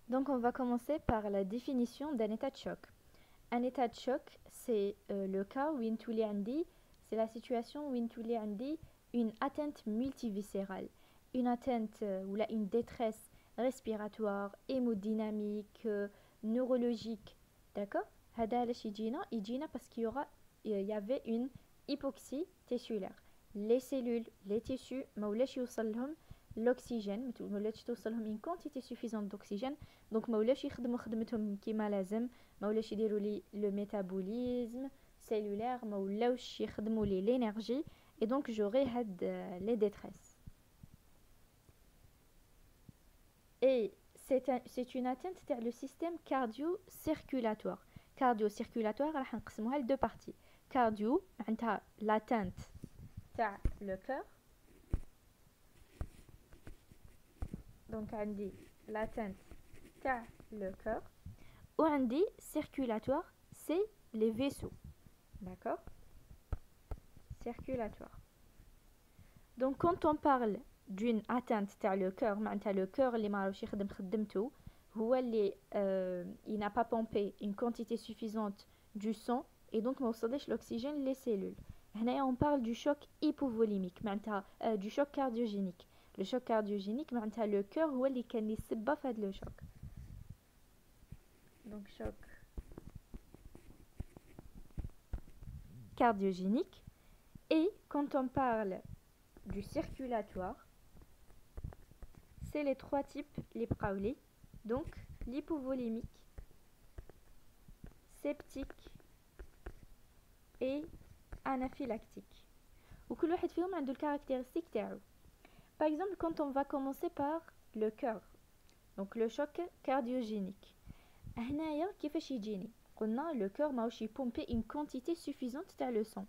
Donc, on va commencer par la définition d'un état de choc. Un état de choc, c'est le cas où c'est la situation où une atteinte multiviscérale, une atteinte ou là, une détresse respiratoire, hémodynamique, neurologique. D'accord? هذا علاش يجينا parce il y avait une hypoxie tissulaire. Les cellules, les tissus ما ولاش يوصل لهم l'oxygène, ما ولاش توصل لهم une quantité suffisante d'oxygène, donc ما ولاش يخدموا خدمتهم كيما لازم. ما ولاش يديروا لي le métabolisme cellulaire, ما ولاوش يخدموا لي l'énergie, et donc j'aurai les détresses. Et c'est une atteinte تاع le système cardio-circulatoire. Cardio-circulatoire راح نقسموها لدو parties. Cardio معناتها l'atteinte تاع le cœur. Donc عندي l'atteinte تاع le cœur. وعندي circulatoire, c'est les vaisseaux. D'accord? Circulatoire. Donc quand on parle d'une atteinte تاع le cœur, معناتها le cœur اللي ما راهوش يخدم خدمته, هو اللي il n'a pas pompé une quantité suffisante du sang, et donc ما وصلش l'oxygène les cellules. هنايا on parle du choc hypovolimique, معناتها du choc cardiogénique. Le choc cardiogénique, معناتها le cœur هو اللي كان يسبب في هذا le choc. Donc choc cardiogénique. Et quand on parle du circulatoire, c'est les trois types les brawley. Donc l'hypovolimique, septique et anaphylactique. وكل واحد فيهم عنده الكارactéristique تاعو. Par exemple, quand on va commencer par le cœur, donc le choc cardiogénique. هنايا كيفاش يجيني؟ قلنا le cœur ماهوش يبومبي une quantité suffisante تاع le sang.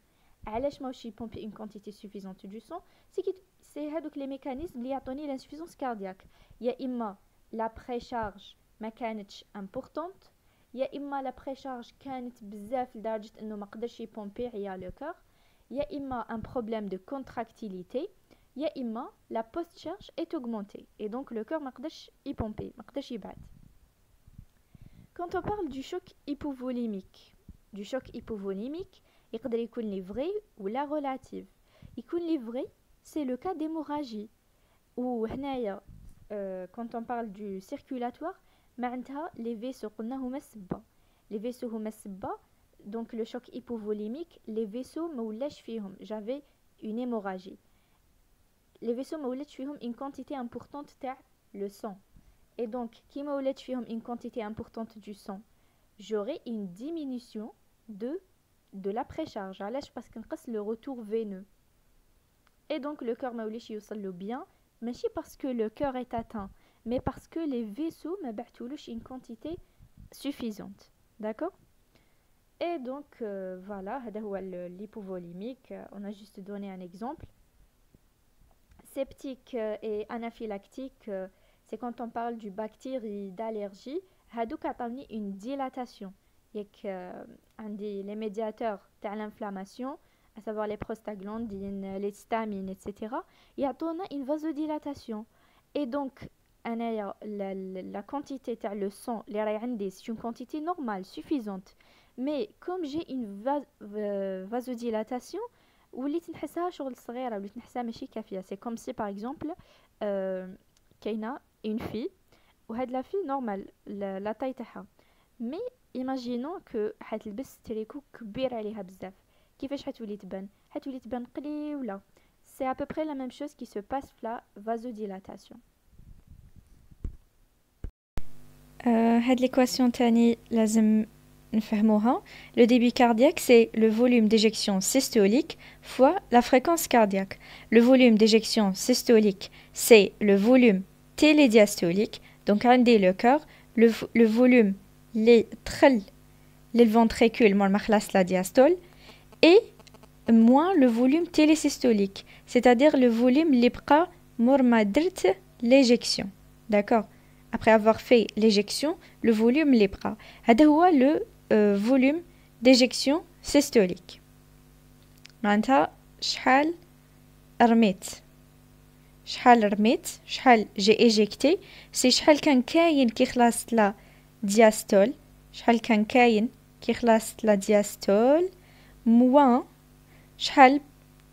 علاش ماهوش يبومبي une quantité suffisante du sang؟ c'est هادوك les mécanismes اللي يعطوني l'insuffisance cardiaque. يا إما la précharge ما كانتش importante, يا إما la précharge كانت بزاف لدرجة إنه ما قدرش يبومبي عيا le cœur, يا إما un problème de contractilité, يا إما la post-charge est augmentée et donc le cœur ما قدرش يبومبي, ما قدرش يبعث. Quand on parle du choc hypovolimique, يقدر يكون لي vrai ou la relative. يكون لي vrai, c'est le cas d'hémorragie. Ou هنايا quand on parle du circulatoire, معناتها les vaisseaux قلنا هما السبة. Les vaisseaux هما السبة. Donc le choc hypovolimique, les vaisseaux ما ولاش فيهم. J'avais une hémorragie. Les vaisseaux ما ولاش فيهم une quantité importante تاع le sang. Et donc, qui m'a une quantité importante du sang, j'aurai une diminution de la précharge. Parce qu'on casse le retour veineux. Et donc, le cœur m'a le bien, mais pas parce que le cœur est atteint, mais parce que les vaisseaux m'a une quantité suffisante. D'accord? Et donc, voilà, l'hypovolimique. On a juste donné un exemple. Septique et anaphylactique, c'est quand on parle du bactérie d'allergie, هادوك عطاوني une dilatation. ياك عندي les médiateurs تاع l'inflammation, à savoir les prostaglandines, les stamines, etc. يعطونا une vasodilatation. Et donc la quantité تاع le sang اللي راهي عندي c'est une quantité normale, suffisante. Mais comme j'ai une vasodilatation, وليت نحسها شغل صغيرة, وليت نحسها ماشي كافية. C'est comme si par exemple كاينه une fille وهاد la fille normale la taille تاعها, mais imaginons que حتلبس تريكو كبير عليها بزاف, كيفاش حتولي تبان قليله. C'est à peu près la même chose qui se passe pour la vasodilatation. هاد l'équation تاني لازم نفهموها. Le débit cardiaque, c'est le volume d'éjection systolique fois la fréquence cardiaque. Le volume d'éjection systolique, c'est le volume télédiastolique. Donc, عندي le cœur, le volume, les trelles, les ventricules, la diastole, et moins le volume télésystolique, c'est-à-dire le volume l'ibqa mormadrt l'éjection. D'accord? Après avoir fait l'éjection, le volume l'ibqa. هذا هو le volume d'éjection systolique. معناتها شحال رميت شحال رميت شحال جي ايجيكتي سي شحال كان كاين كي خلاصت لا دياستول شحال كان كاين كي خلاصت لا دياستول موان شحال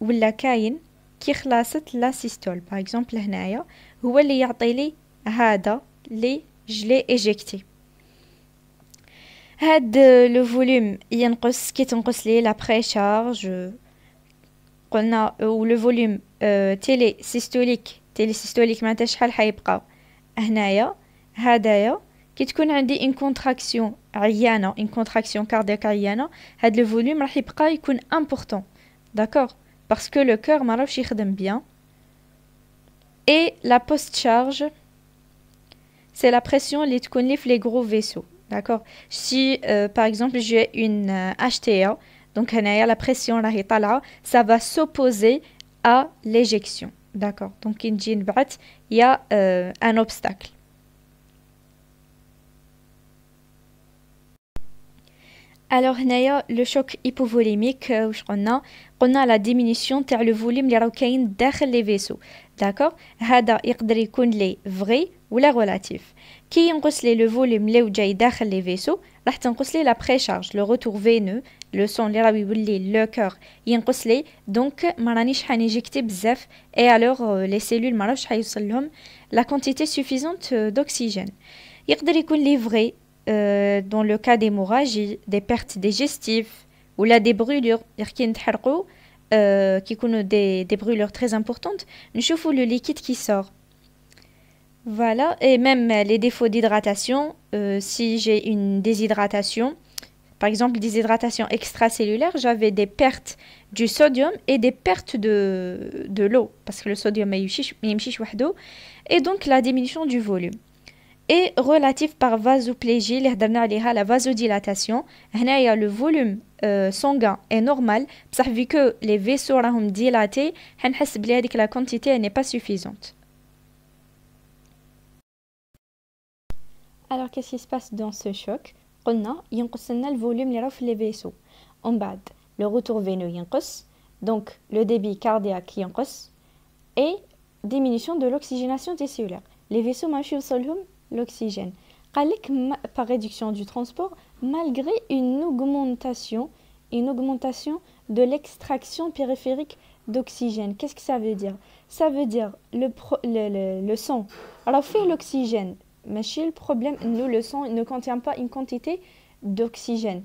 ولا كاين كي خلاصت لا سيستول. باغ اكزومبل هنايا هو اللي يعطي لي هذا لي جلي ايجيكتي. هاد لو فوليوم ينقص كي تنقص لي لا بري شارج قلنا و لو فوليوم تيلي سيستوليك معناتها شحال حيبقى هنايا. هدايا كي تكون عندي ان كونتراكسيون عيانه ان كونتراكسيون كاردياك عيانه هاد لو فوليوم راح يبقى يكون امبورطون داكوغ باسكو لو كور ما راهش يخدم بيان. اي لا بوست شارج سي لا بريسيون اللي تكون لي في لي غرو فيسو داكوغ. سي par exemple j'ai une HTA donc هنايا la pression راهي طالعه ça va s'opposer à l'éjection d'accord donc كي نجي نبعث y a un obstacle. alors هنايا لو شوك hypovolimique واش قلنا لا ديمينيسيون تاع لو فوليوم اللي راهو كاين داخل لي فيسو داكوغ. هذا يقدر يكون لي فري ولا ريلاتيف. كي ينقص لي لو فوليوم اللي جاي داخل لي فيسو راح تنقص لي لا بري شارج لو روتور فينو لو سون اللي راه يولي لو كور ينقص لي دونك ما رانيش حنيجيكتي بزاف اي الوغ لي سيلول ما راهش حيوصل لهم لا كونتيتي سوفيزونت دوكسيجين. يقدر يكون لي فري dans le cas d'hémorragie des pertes digestives ou là des brûlures كي نتحرقوا كي يكونوا des brûlures très importantes نشوفوا le liquide qui sort. Voilà, et même les défauts d'hydratation, si j'ai une déshydratation, par exemple déshydratation extracellulaire, j'avais des pertes du sodium et des pertes de l'eau, parce que le sodium et donc la diminution du volume. Et relatif par vasoplégie, la vasodilatation, le volume sanguin est normal, vu que les vaisseaux sont dilatés, la quantité n'est pas suffisante. Alors qu'est-ce qui se passe dans ce choc? قلنا ينقص لنا الفوليوم اللي راه في لي فيسو ومن بعد لو روتور فينو ينقص دونك لو ديبي كاردياك ينقص et diminution de l'oxygénation des cellules. Les vaisseaux ماشي يوصلهم l'oxygène. قال لك par réduction du transport malgré une augmentation de l'extraction périphérique d'oxygène. Qu'est-ce que ça veut dire? Ça veut dire le sang alors fait l'oxygène. Mais le problème, nous, le sang ne contient pas une quantité d'oxygène.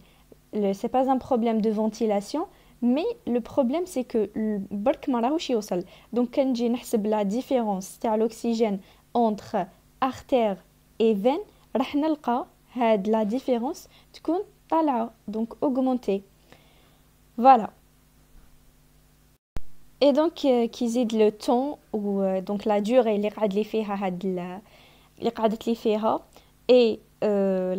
Ce n'est pas un problème de ventilation, mais le problème, c'est que le bark maraouchi au sol. Donc, quand j'ai la différence, c'est l'oxygène entre artère et veine, la différence تكون طالعة, donc augmentée. Voilà. Et donc, qui zide le temps ou donc la durée, اللي قاعد لي فيها هاد اللي قعدت لي فيها et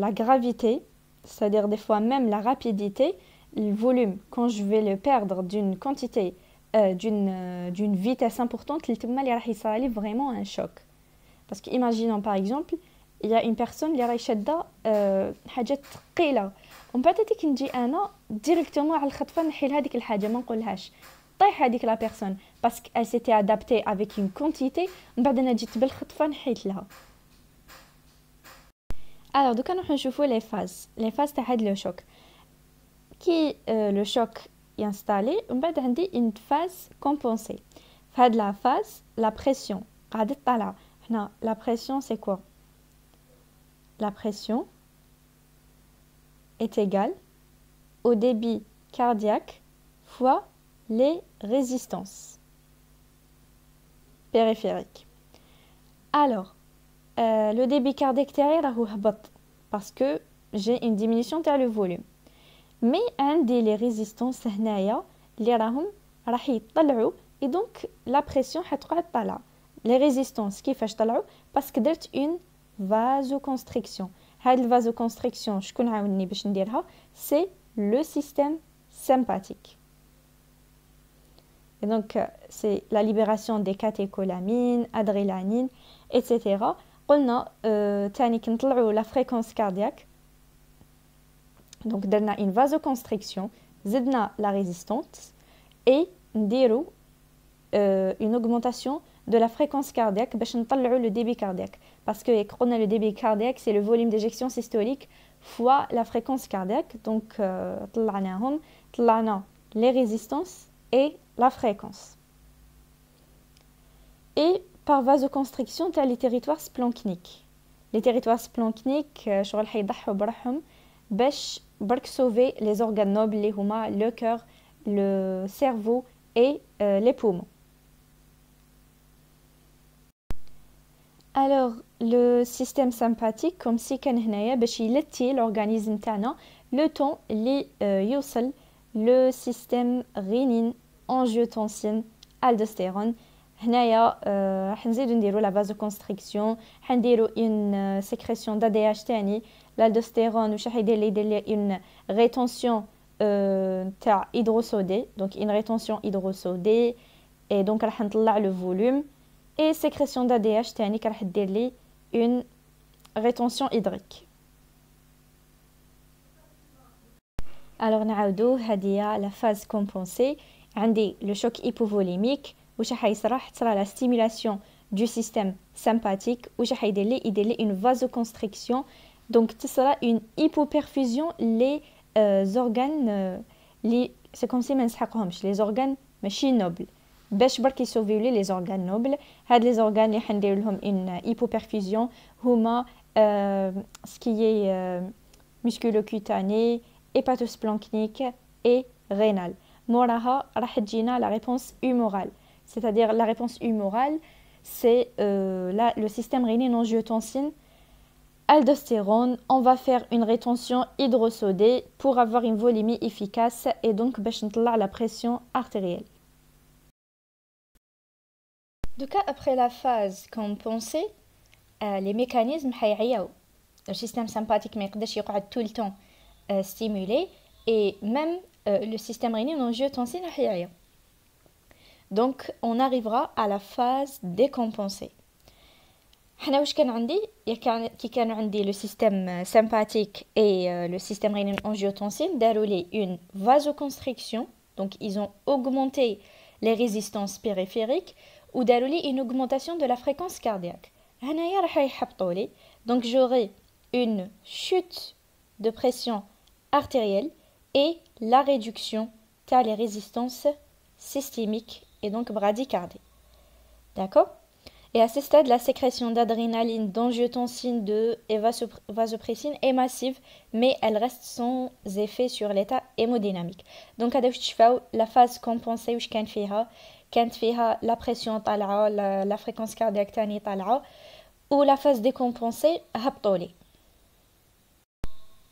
la gravité, c'est-à-dire des fois même la rapidité, le volume quand je vais le perdre d'une quantité d'une vitesse importante, اللي راح يصير vraiment un choc. Parce que imaginons par exemple, il y a une personne اللي راهي شاده حاجه ثقيله ومن بعد كي نجي انا ديريكتومون على الخطفه نحيل هذيك الحاجه ما نقولهاش طيح هذيك لا بيرسون باسكو elle s'était adaptée avec une quantité من بعد انا جيت بالخطفه نحيت لها. Alors, donc, on va voir les phases. Les phases de le choc. Qui le choc est installé, on va avoir une phase compensée. Dans la phase, la pression. La pression, c'est quoi? La pression est égale au débit cardiaque fois les résistances périphériques. Alors, le débit cardiaque parce que j'ai une diminution de le volume. Mais عندي les résistances هنايا اللي راح يطلعوا et donc la pression حتقعد طالعة. Les résistances كيفاش طلعوا parce que درت une vasoconstriction. هاد الvasoconstriction شكون عاوني باش نديرها c'est le système sympathique. Et donc c'est la libération des catécholamines, adrénaline, etc. قلنا تاني كنطلعوا la fréquence cardiaque. Donc درنا une vasoconstriction, زدنا la résistance et نديرو une augmentation de la fréquence cardiaque باش نطلعوا le débit cardiaque parce que قلنا le débit cardiaque c'est le volume d'éjection systolique fois la fréquence cardiaque donc طلعنا les résistances et la fréquence et par vasoconstriction تاع les territoires splanchniques. Les territoires splanchniques شغل حيضحوا بروحهم باش برك sauver les organes nobles اللي هما le cœur, le cerveau et les poumons. Alors le système sympathique comme si كان هنايا باش يلتي l'organisme تاعنا le temps اللي يوصل le système rénine, angiotensine, aldostérone. هنايا راح نزيدو نديرو لا vasoconstriction, حنديرو une sécrétion d'ADH تاني, l'aldostérone واش راح يدير لي une rétention تاع hydrosodé, donc une rétention hydrosodée et donc راح نطلع le volume et sécrétion d'ADH تاني راح دير لي une rétention hydrique. Alors نعاودو هادية la phase compensée. عندي le choc hypovolémique واش راح يصرى تصرى la stimulation du système sympathique واش راح يدير لي une vasoconstriction donc تصرى une hypoperfusion les organes les c'est comme si ما نسحقهمش les organes ماشي nobles باش برك يسوفيو لي les organes nobles. هاد les organes اللي حندير لهم une hypoperfusion هما ce qui est musculocutané, hépatosplanchnique et rénal. موراها راح تجينا la réponse humorale. C'est-à-dire la réponse humorale, c'est le système rénine-angiotensine, aldostérone. On va faire une rétention hydrosodée pour avoir une volémie efficace et donc باش نطلع la pression artérielle. Donc après la phase compensée, les mécanismes حيعياو. Le système sympathique ما يقدرش يقعد tout le temps stimulé et même le système rénine-angiotensine راح يعيا. Donc on arrivera à la phase décompensée. حنا واش كان عندي كي كانوا عندي le système sympathique et le système rénine-angiotensine داروا لي une vasoconstriction, donc ils ont augmenté les résistances périphériques ou داروا لي une augmentation de la fréquence cardiaque. هنايا راح يحبطوا لي donc j'aurai une chute de pression artérielle et la réduction de les résistances systémiques et donc bradycardie. D'accord? Et à ce stade, la sécrétion d'adrénaline, d'angiotensine, et vasopressine est massive, mais elle reste sans effet sur l'état hémodynamique. Donc, la phase compensée, où كانت فيها la pression طالعة, la fréquence cardiaque تاني طالعة, ou la phase décompensée هبطوا لي.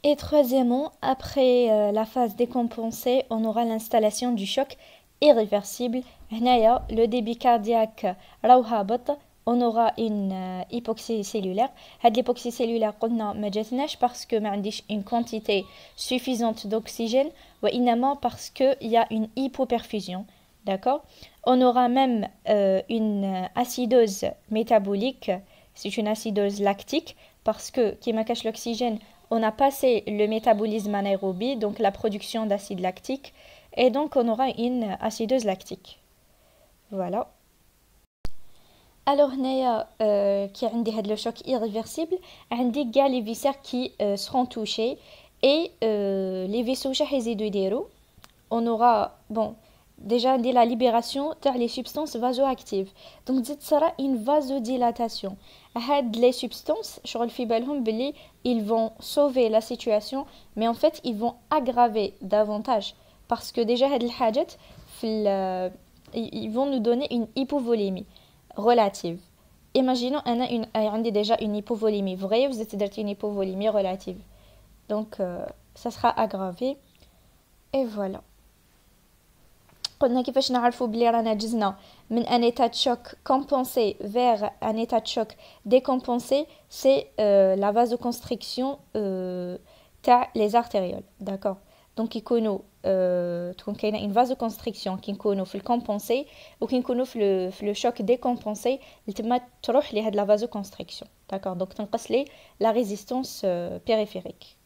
Et troisièmement, après la phase décompensée, on aura l'installation du choc irréversible. هنايا le débit cardiaque راهو هابط. On aura une hypoxie cellulaire. هاد l'hypoxie cellulaire قلنا ما جاتناش parce que ما عنديش une quantité suffisante d'oxygène وإنما parce que il y a une hypoperfusion. D'accord? On aura même une acidose métabolique. C'est une acidose lactique parce que qui m'a caché l'oxygène, on a passé le métabolisme anaérobie, donc la production d'acide lactique, et donc on aura une acidose lactique. Voilà. Alors, qui a le choc irréversible, عندي كاع les viscères qui seront touchés et les vaisseaux on aura déjà la libération de les substances vasoactives. Donc dit sera une vasodilatation. Les substances, ils vont sauver la situation, mais en fait ils vont aggraver davantage parce que déjà ils vont nous donner une hypovolémie relative. Imaginons on a déjà une hypovolémie vraie, vous êtes une hypovolémie relative. Donc ça sera aggravé et voilà. قلنا كيفاش نعرفوا بلي رانا جزنا من un état de choc compensé vers un état de choc décompensé, c'est la vasoconstriction تاع les artérioles. D'accord? Donc يكونوا تكون كاينه une vasoconstriction كي نكونوا في الكومبونسي وكي نكونوا في le choc décompensé تما تروح لي هاد la vasoconstriction. D'accord? Donc تنقص لي la résistance périphérique.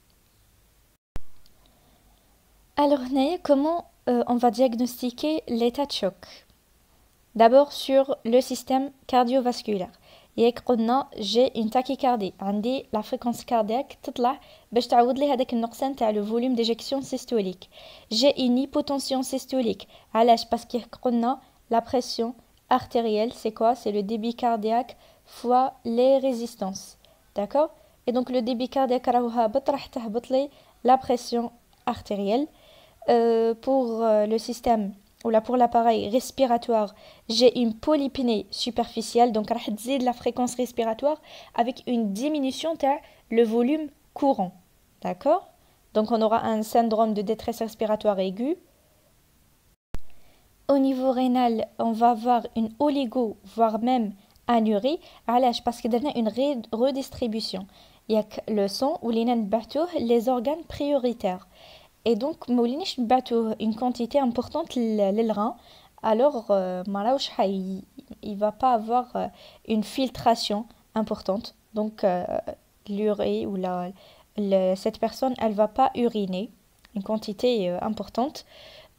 Alors هنايا comment on va diagnostiquer l'état de choc. D'abord sur le système cardiovasculaire. ياك قلنا j'ai une tachycardie عندي la fréquence cardiaque تطلع باش تعوض لي هذاك النقصان تاع le volume d'éjection systolique. J'ai une hypotension systolique. علاش باسكو قلنا la pression artérielle c'est quoi? C'est le débit cardiaque fois les résistances. D'accord? Et donc le débit cardiaque راهو هابط راح تهبط لي la pression artérielle. Pour le système ou là pour l'appareil respiratoire, j'ai une polypnée superficielle, donc راح تزيد la fréquence respiratoire avec une diminution de le volume courant. D'accord? Donc on aura un syndrome de détresse respiratoire aiguë. Au niveau rénal, on va avoir une oligo, voire même anurie. علاش parce que درنا une redistribution. Il y a le sang ou les organes prioritaires. Et donc مولينيش نبعتو une quantité importante لل rein, alors il va pas avoir une filtration importante, donc l'urée ou cette personne elle va pas uriner une quantité importante.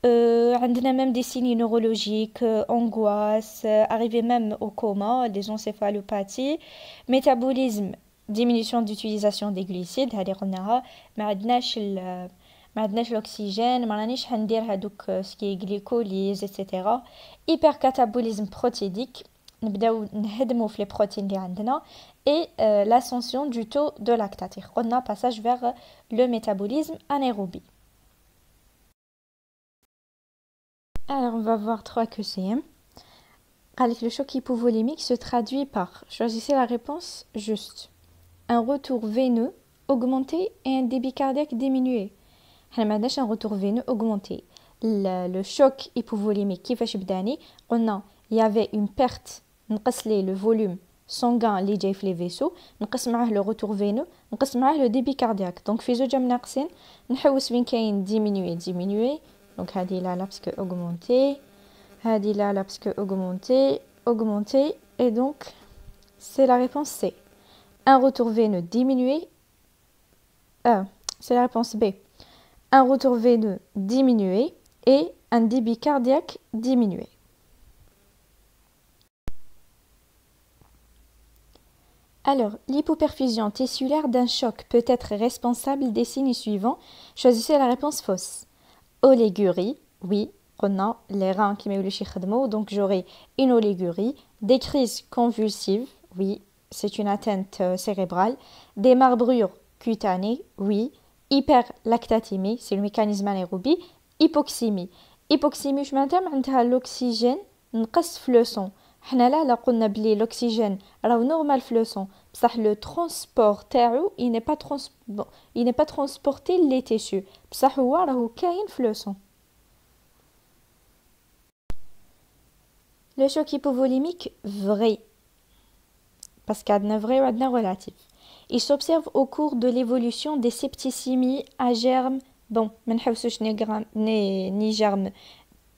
عندنا même des signes neurologiques, angoisse, arriver même au coma, des encéphalopathies, métabolisme, diminution d'utilisation des glucides هذه قلناها. ما عندناش الاكسجين ما رانيش حندير هذوك سكي غليكوليز ايتترا. hypercatabolisme protéidique نبداو نهدمو في لي بروتين اللي عندنا. et l'ascension du taux de lactate قلنا passage vers le métabolisme anaérobie. Alors on va voir 3 QCM. Avec le choc hypovolémique se traduit par, choisissez la réponse juste, un retour veineux augmenté et un débit cardiaque diminué. حنا ما عندناش un retour veineux augmenté. Le choc hypovolémique كيفاش بداني قلنا il y avait une perte نقص لي le volume sanguin اللي جاي في les vaisseaux, نقص معاه le retour veineux, نقص معاه le débit cardiaque. donc في زوج ناقصين نحوس وين كاين diminuer. donc هذه لا parce que augmenté, هذه لا parce que augmenté et donc c'est la réponse C. Un retour veineux diminué. C'est la réponse B. Un retour veineux diminué et un débit cardiaque diminué. Alors, l'hypoperfusion tissulaire d'un choc peut être responsable des signes suivants. Choisissez la réponse fausse. Oligurie, oui, on a les reins qui m'ont donc j'aurai une oligurie. Des crises convulsives, oui, c'est une atteinte cérébrale. Des marbrures cutanées, oui. Hyperlactatémie, c'est le mécanisme anaérobie. Hypoxémie. Hypoxémie, je m'entends l'oxygène نقص في le sang. حنا لا قلنا بلي l'oxygène راهو normal في le sang. بصح le transport تاعو il n'est pas transporté les tissus. بصح هو راهو كاين في le sang. Le choc hypovolémique vrai. Parce qu'il y a vrai ou relatif. Il s'observe au cours de l'évolution des septicémies à germes. Bon, ni germes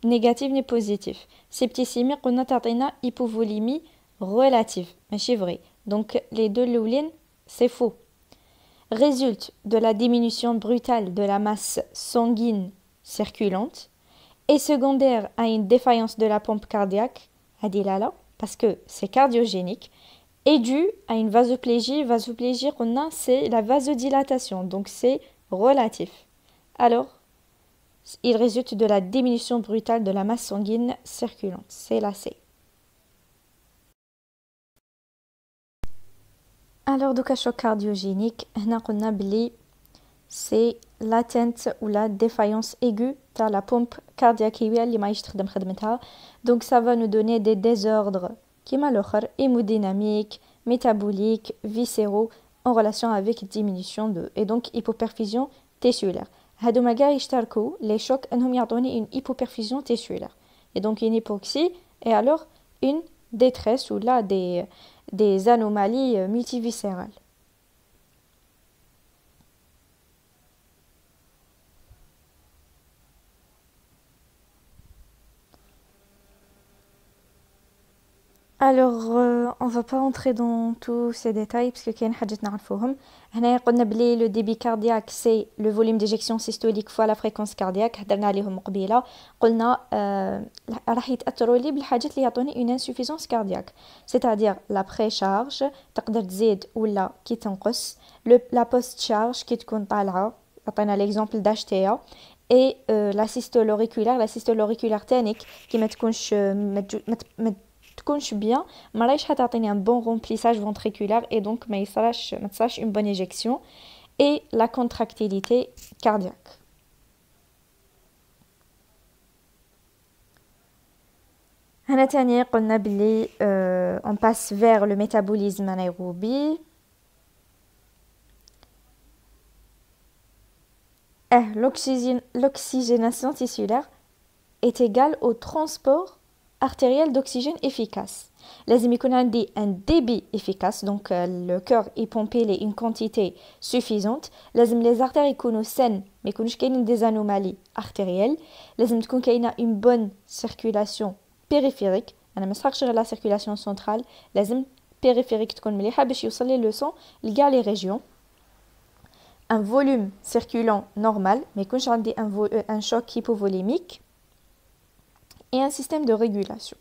négatifs ni positifs. Septicémie, on a hypovolémie relative. Mais c'est vrai. Donc, les deux loulines, c'est faux. Résulte de la diminution brutale de la masse sanguine circulante et secondaire à une défaillance de la pompe cardiaque, parce que c'est cardiogénique, est due à une vasoplégie. Vasoplégie, c'est la vasodilatation, donc c'est relatif. Alors, il résulte de la diminution brutale de la masse sanguine circulante, c'est la C. Alors, donc, choc cardiogénique, c'est l'atteinte ou la défaillance aiguë de la pompe cardiaque. Donc, ça va nous donner des désordres hémodynamiques, métaboliques, viscéraux en relation avec diminution de et donc hypoperfusion tissulaire. هادوما كاع يشتركوا les chocs انهم يعطوني une hypoperfusion tissulaire et donc une hypoxie et alors une détresse ou là des anomalies multiviscérales. Alors, on va pas entrer dans tous ces détails parce que كاين حاجات نعرفوهم. هنايا قلنا بلي le débit cardiaque c'est le volume d'éjection systolique fois la fréquence cardiaque. هدرنا عليهم قبيله. قلنا راح يتأثروا لي بالحاجات اللي يعطوني une insuffisance cardiaque. C'est-à-dire la précharge تقدر تزيد ولا كي تنقص. La post-charge كي تكون طالعه. عطينا l'exemple d'HTA. Et la systole auriculaire تانيك كي ما تكونش تكونش bien ما رايش حتعطيني un bon remplissage ventriculaire et donc ما تصراش une bonne éjection et la contractilité cardiaque. هنا تاني قلنا بلي on passe vers le métabolisme anaérobie. L'oxygénation tissulaire est égale au transport artériel d'oxygène efficace. لازم يكون عندي un débit efficace, donc le cœur est pompé une quantité suffisante. لازم les artères يكونوا saines, ما يكونوش كاينين des anomalies artérielles. لازم تكون كاينة une bonne circulation périphérique. أنا ما نسحقش غير la circulation centrale. لازم périphérique تكون مليحة باش يوصل لي le sang لكاع les régions. Un volume circulant normal, ما يكونش عندي un choc hypovolémique. Et un système de régulation.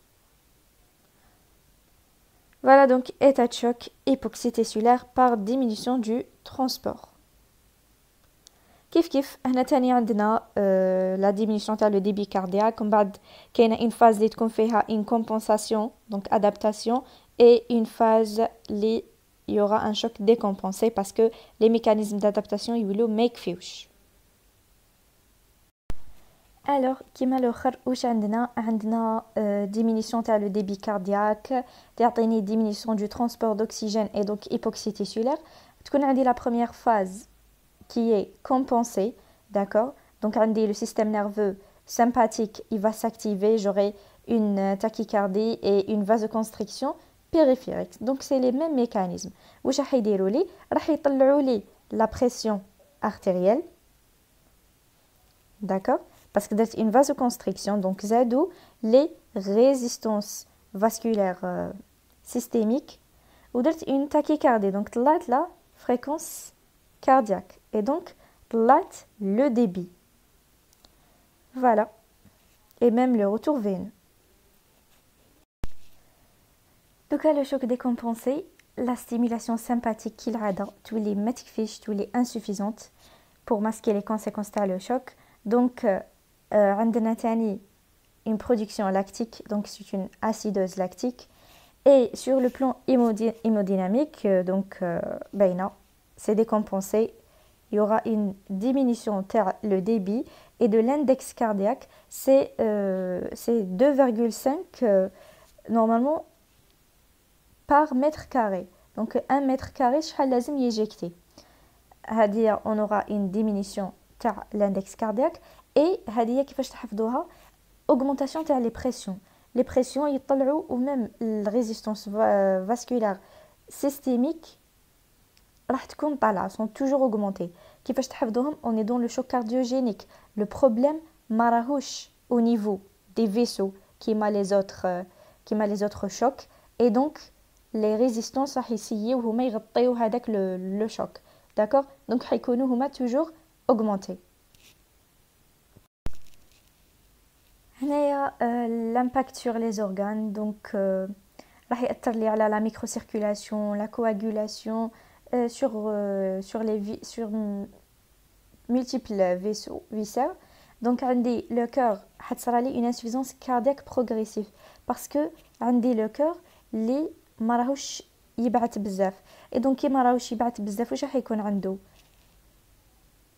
Voilà donc état de choc, hypoxie tissulaire par diminution du transport. كيف هنا تاني عندنا la diminution تاع le débit cardiaque. ومن بعد كاينه une phase اللي تكون فيها une compensation, donc adaptation, et une phase اللي il y aura un choc décompensé parce que les mécanismes d'adaptation يولوا ما يكفيوش. Alors, كيما الاخر واش عندنا diminution تاع le débit cardiaque, تعطيني diminution du transport d'oxygène et donc hypoxie tissulaire. تكون عندي la première phase qui est compensée, d'accord? Donc عندي le système nerveux sympathique, il va s'activer, j'aurai une tachycardie et une vasoconstriction périphérique. Donc c'est les mêmes mécanismes. واش راح يديروا لي؟ راح يطلعوا لي la pression artérielle, d'accord? Parce que c'est une vasoconstriction, donc زادوا les résistances vasculaires systémiques. ودرت une tachycardie, donc طلعت la fréquence cardiaque et donc طلعت le débit. Voilà. Et même le retour veineux. Donc le choc décompensé, la stimulation sympathique qu'il a تولي ما تكفيش, تولي insuffisante pour masquer les conséquences تاع le choc. Donc عندنا تاني une production lactique, donc c'est une acidose lactique. Et sur le plan hémodynamique, donc c'est décompensé. Il y aura une diminution de le débit et de l'index cardiaque, c'est 2,5 normalement par mètre carré. Donc 1 mètre carré, شحال لازم يجيكتي. هذه on aura une diminution de l'index cardiaque. Et هذه كيفاش تحفظوها؟ augmentation تاع les pressions. Les pressions يطلعوا ou même la résistance vasculaire systémique راح تكون طالعه, sont toujours augmentées. كيفاش تحفظوهم؟ on est dans le choc cardiogénique. Le problème ما راهوش au niveau des vaisseaux كيما les autres chocs, et donc les résistances راح يسيو هما يغطيو هذاك le choc, d'accord? donc حيكونوا هما toujours augmentés. هنايا l'impact sur les organes, donc راح يأثر لي على la microcirculation, la coagulation, sur multiples vaisseaux viscères. Donc عندي le cœur حتصرى لي une insuffisance cardiaque progressive parce que عندي le cœur اللي ما راهوش يبعث بزاف, et donc كي ما راهوش يبعث بزاف واش راح يكون عنده؟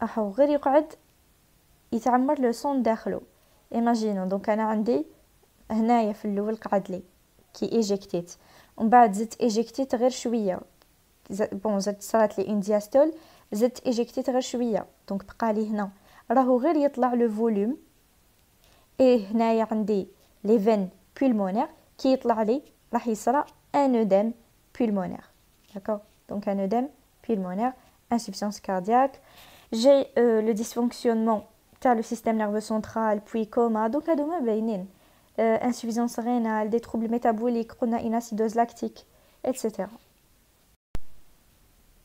راهو غير يقعد يتعمر لو سون داخله. ايماجينو دونك انا عندي هنايا في الاول قعد لي كي ايجيكتيت, ومن بعد زدت ايجيكتيت غير شويه, زدت صارت لي اون دياستول, زدت ايجيكتيت غير شويه, دونك بقى لي هنا راهو غير يطلع لو فوليوم. ايه هنايا عندي لي فين بولمونير, كي يطلع لي راح يصرى ان اوديم بولمونير, داكور؟ دونك ان اوديم pulmonaire, insuffisance cardiaque. J'ai le dysfonctionnement تاع le système nerveux central, puis coma. Donc هادو ما باينين. insuffisance rénale, des troubles métaboliques, قلنا une acidose lactique, etc.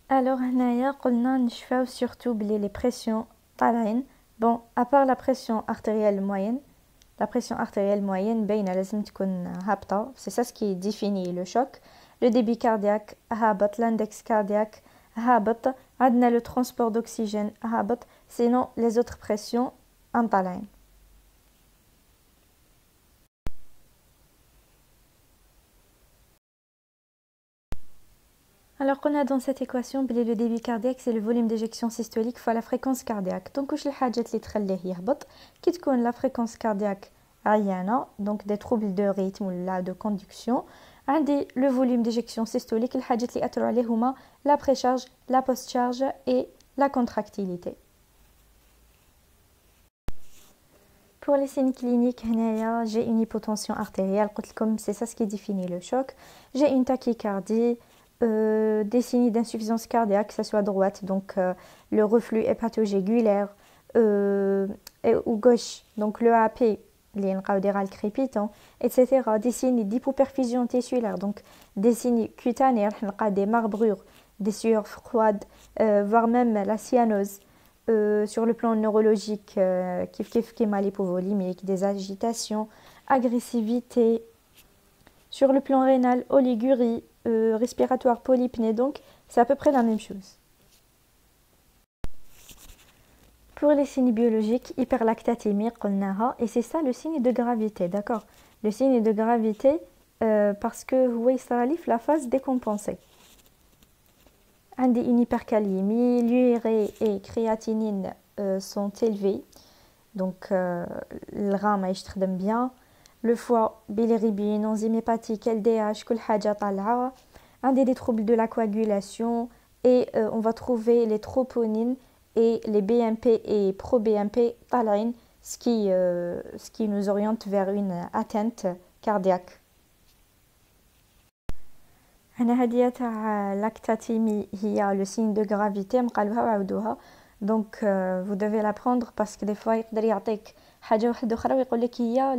Alors هنايا قلنا نشفاو surtout بلي les pressions طالعين. Bon, à part la pression artérielle moyenne, la pression artérielle moyenne باينة لازم تكون هابطة, c'est ça ce qui définit le choc. Le débit cardiaque هابط, l'index cardiaque هابط, عندنا le transport d'oxygène هابط, sinon les autres pressions en طالعين. Alors qu'on a dans cette équation le débit cardiaque c'est le volume d'éjection systolique fois la fréquence cardiaque. Donc واش الحاجات اللي تخليه يهبط كي تكون la fréquence cardiaque عيانة, donc des troubles de rythme ou de conduction. عندي le volume d'éjection systolique, الحاجات اللي يأثروا عليه هما la précharge, la postcharge et la contractilité. Pour les signes cliniques, j'ai une hypotension artérielle, c'est ça ce qui définit le choc. J'ai une tachycardie, des signes d'insuffisance cardiaque, que ce soit droite, donc le reflux hépatogégulaire, ou gauche, donc le AP, des râles crépitants, etc. Des signes d'hypoperfusion tissulaire, donc des signes cutanés, des marbrures, des sueurs froides, voire même la cyanose. Sur le plan neurologique, l'hypovolimique, des agitations, agressivité. Sur le plan rénal, oligurie, respiratoire, polypnée, donc c'est à peu près la même chose. Pour les signes biologiques, hyperlactatémie, et c'est ça le signe de gravité, d'accord? Le signe de gravité, parce que vous voyez la phase décompensée. Une hypercalémie, l'urée et créatinine sont élevés, donc le rein يخدم bien. Le foie, bilirubine, enzyme hépatique, LDH, كل حاجة طالعة. Des troubles de la coagulation et on va trouver les troponines et les BMP et pro-BMP طالعين, ce qui nous oriente vers une atteinte cardiaque. هذه تاع lactatémie هي le signe de gravité مقالوها وعاودوها, donc vous devez l'apprendre parce que des fois يقدر يعطيك حاجه واحده اخرى ويقول لك هي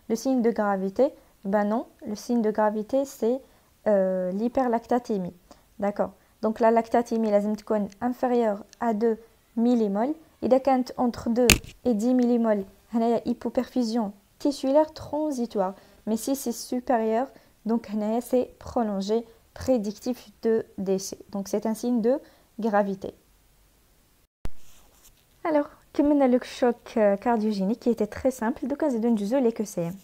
le signe de gravité. Ben non, le signe de gravité c'est l'hyperlactatémie, d'accord? Donc la lactatémie لازم تكون inférieure à 2 millimoles. اذا كانت entre 2 et 10 millimoles هنايا hypoperfusion tissulaire transitoire, mais si c'est supérieur, donc c'est prolongé, prédictif de décès. Donc c'est un signe de gravité. Alors, كملنا le choc cardiogénique qui était très simple. Donc on donne du les QCM.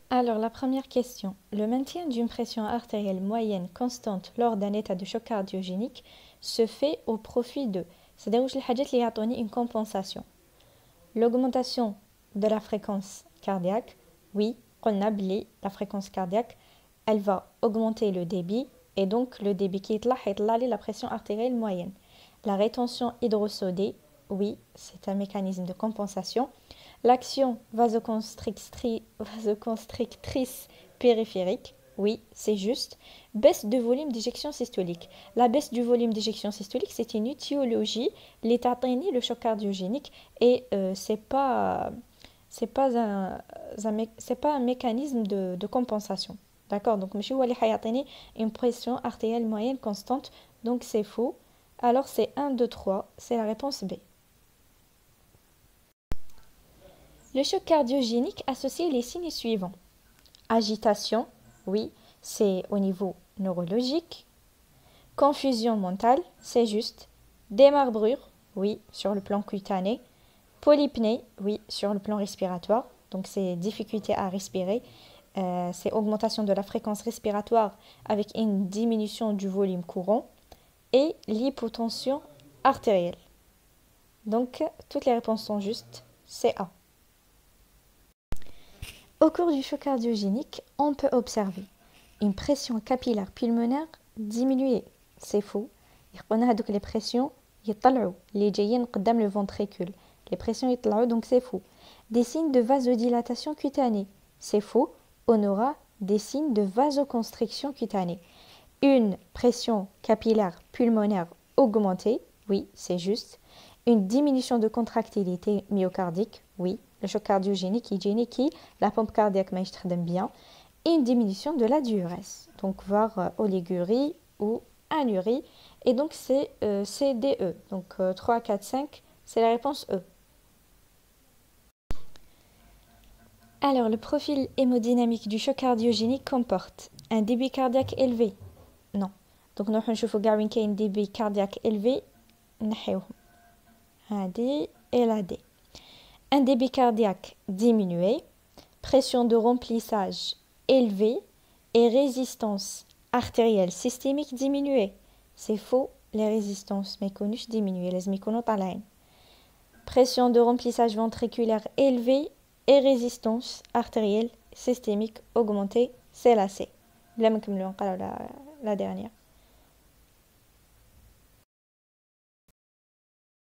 Alors la première question, le maintien d'une pression artérielle moyenne constante lors d'un état de choc cardiogénique se fait au profit de, c'est-à-dire الحاجات اللي يعطوني une compensation. L'augmentation de la fréquence cardiaque, oui, قلنا بلي la fréquence cardiaque, elle va augmenter le débit et donc le débit qui يطلع la pression artérielle moyenne. La rétention hydrosodée, oui, c'est un mécanisme de compensation. L'action vasoconstrictrice périphérique, oui, c'est juste. Baisse de volume d'éjection systolique. La baisse du volume d'éjection systolique, c'est une étiologie, l'état le choc cardiogénique, et c'est pas un mécanisme de compensation. D'accord? Donc, monsieur Wali Hayatini, une pression artérielle moyenne constante, donc c'est faux. Alors, c'est 1, 2, 3, c'est la réponse B. Le choc cardiogénique associe les signes suivants. Agitation, oui, c'est au niveau neurologique. Confusion mentale, c'est juste. Démarbrure, oui, sur le plan cutané. Polypnée, oui, sur le plan respiratoire, donc c'est difficulté à respirer. C'est augmentation de la fréquence respiratoire avec une diminution du volume courant. Et l'hypotension artérielle. Donc, toutes les réponses sont justes, c'est A. Au cours du choc cardiogénique, on peut observer une pression capillaire pulmonaire diminuée. C'est faux. On a donc les pressions les جايين قدام le ventricule. Les pressions يطلعوا, donc c'est faux. Des signes de vasodilatation cutanée. C'est faux. On aura des signes de vasoconstriction cutanée. Une pression capillaire pulmonaire augmentée, oui, c'est juste. Une diminution de contractilité myocardique, oui. Le choc cardiogénique, qui la pompe cardiaque ma bien. Et une diminution de la diurèse. Donc, voire oligurie ou anurie. Et donc, c'est CDE. Donc, 3, 4, 5, c'est la réponse E. Alors, le profil hémodynamique du choc cardiogénique comporte un débit cardiaque élevé. Non. Donc, nous allons voir un débit cardiaque élevé. D et la D. Un débit cardiaque diminué, pression de remplissage élevée et résistance artérielle systémique diminuée. C'est faux, les résistances méconnues diminuées, les méconnues à la pression de remplissage ventriculaire élevée et résistance artérielle systémique augmentée, c'est la C. La dernière.